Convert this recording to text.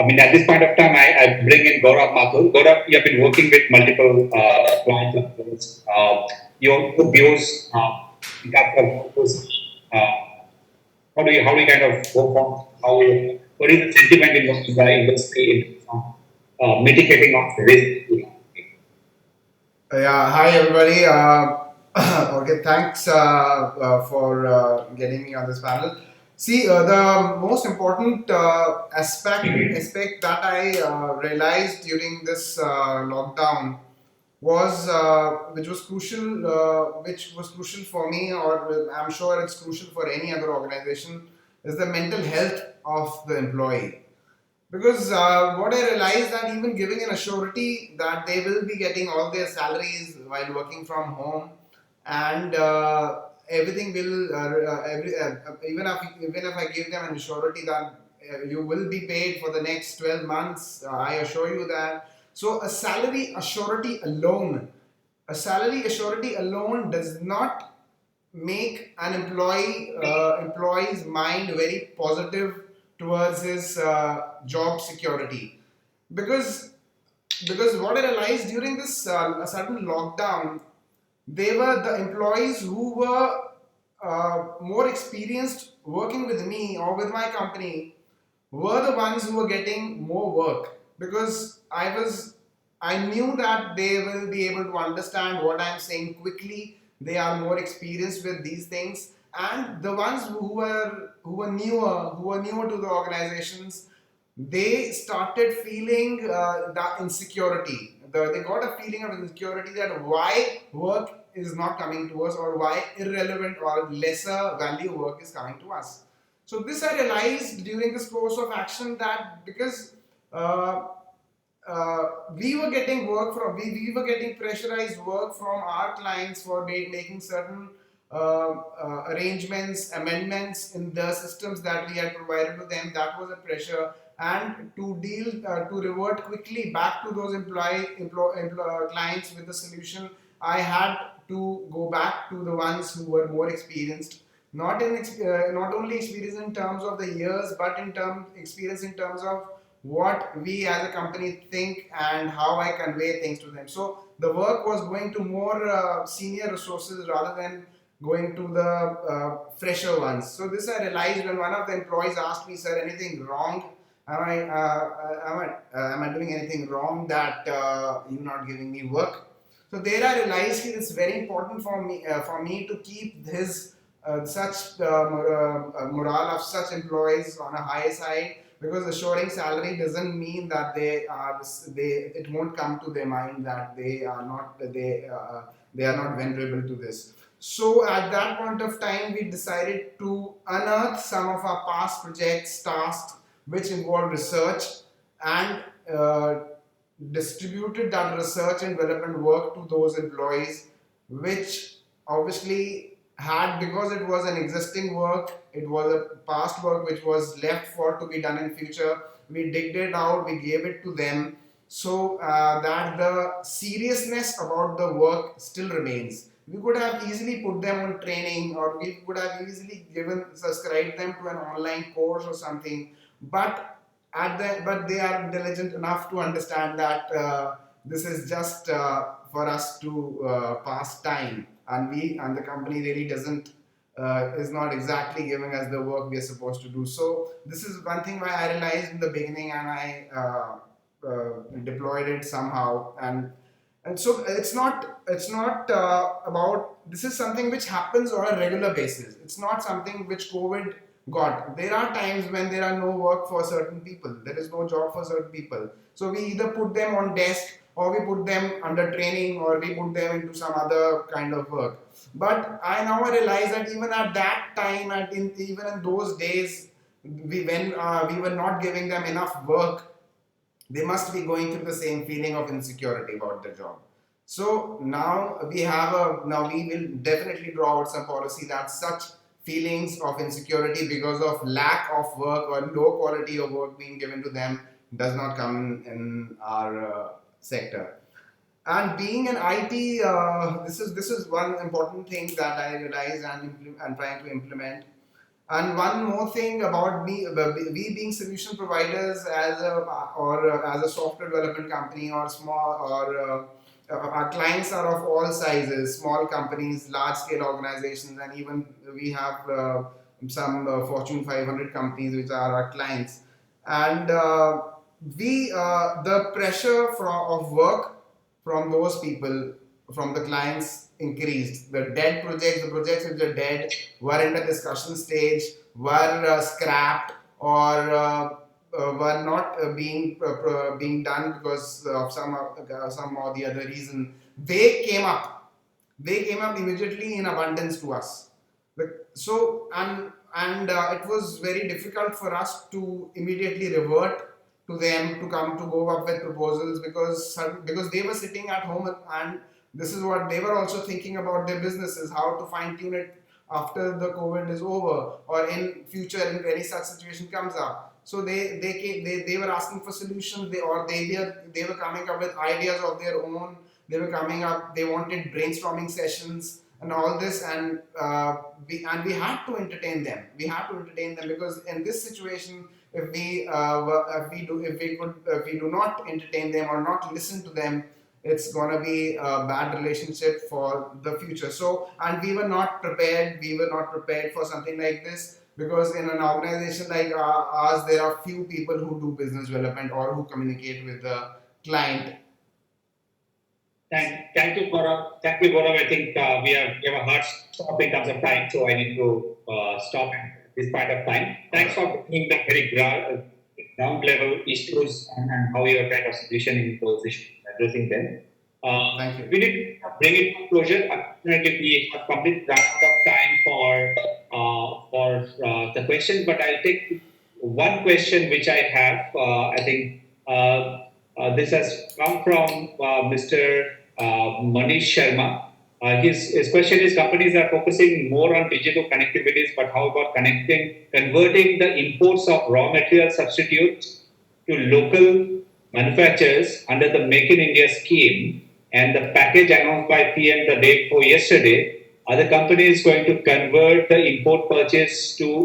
I mean, at this point of time, I bring in Gaurav Mathur. Gaurav, you have been working with multiple clients of yours. Your views in terms of workers, uh, how do you kind of work on how what is the sentiment in the industry in terms of mitigating of risk? Yeah, hi everybody. Okay, thanks for getting me on this panel. See, the most important aspect that I realized during this lockdown was which was crucial for me, or I'm sure it's crucial for any other organization, is the mental health of the employee. Because what I realized that even giving an assurity that they will be getting all their salaries while working from home, and everything will even if I give them an assurity that you will be paid for the next 12 months, I assure you that. So a salary assurity alone does not make an employee's mind very positive towards his job security. Because because what I realized during this sudden lockdown, they were the employees who were more experienced working with me or with my company were the ones who were getting more work, because I knew that they will be able to understand what I'm saying quickly. They are more experienced with these things, and the ones who were newer to the organizations, they started feeling that insecurity. They got a feeling of insecurity that why work is not coming to us, or why irrelevant or lesser value work is coming to us. So this I realized during this course of action, that because uh, we were getting we were getting pressurized work from our clients for making certain arrangements, amendments in the systems that we had provided to them. That was a pressure, and to revert quickly back to those clients with the solution, I had to go back to the ones who were more experienced, not only experience in terms of the years, but in term experience in terms of what we as a company think and how I convey things to them. So the work was going to more senior resources rather than going to the fresher ones. So this I realized when one of the employees asked me, "Sir, anything wrong? Am I doing anything wrong that you're not giving me work?" So there I realized it's very important for me to keep his such morale of such employees on a high side, because assuring salary doesn't mean that they it won't come to their mind that they are not vulnerable to this. So at that point of time, we decided to unearth some of our past projects, tasks which involve research, and distributed that research and development work to those employees, which obviously had, because it was an existing work, it was a past work which was left for to be done in future. We digged it out, we gave it to them, so that the seriousness about the work still remains. We could have easily put them on training, or we could have easily given subscribed them to an online course or something, but but they are diligent enough to understand that this is just for us to pass time, and the company really doesn't is not exactly giving us the work we are supposed to do. So this is one thing why I realized in the beginning, and I deployed it somehow. And so it's not about, this is something which happens on a regular basis. It's not something which COVID got. There are times when there are no work for certain people, there is no job for certain people, so we either put them on desk, or we put them under training, or we put them into some other kind of work. But I now realize that even at that time, even in those days, when we were not giving them enough work, they must be going through the same feeling of insecurity about the job. So now we will definitely draw out some policy that such feelings of insecurity because of lack of work or low quality of work being given to them does not come in our sector. And being an IT, this is one important thing that I realize and trying to implement. And one more thing about me, we being solution providers as a or as a software development company or small or our clients are of all sizes, small companies, large scale organizations, and even we have some Fortune 500 companies which are our clients. And we the pressure of work from those people, from the clients, increased. The dead projects, the projects which are dead, were in the discussion stage, were scrapped, or were not being done because of some or the other reason. They came up. They came up immediately in abundance to us. So and it was very difficult for us to immediately revert to them to come to go up with proposals, because they were sitting at home, and this is what they were also thinking about their businesses, how to fine tune it after the COVID is over, or in future if any such situation comes up. So they were asking for solutions. They were coming up with ideas of their own. They were coming up. They wanted brainstorming sessions and all this, and we had to entertain them. We had to entertain them, because in this situation, if we do not entertain them or not listen to them, it's gonna be a bad relationship for the future. So, and we were not prepared. We were not prepared for something like this, because in an organization like ours, there are few people who do business development or who communicate with the client. Thank you, Gaurav. Thank you, Gaurav. I think we have a hard stop in terms of time, so I need to stop at this point of time. Thanks for bringing the very ground level issues and how you are kind of solutioning those issues, addressing them. Thank you. We need to bring it to closure. Unfortunately, we have completely run out of time for the questions, but I'll take one question which I have. I think this has come from Mr. Manish Sharma. His question is: companies are focusing more on digital connectivities, but how about converting the imports of raw material substitutes to local manufacturers under the Make in India scheme and the package announced by PM the day before yesterday? Are the companies going to convert the import purchase to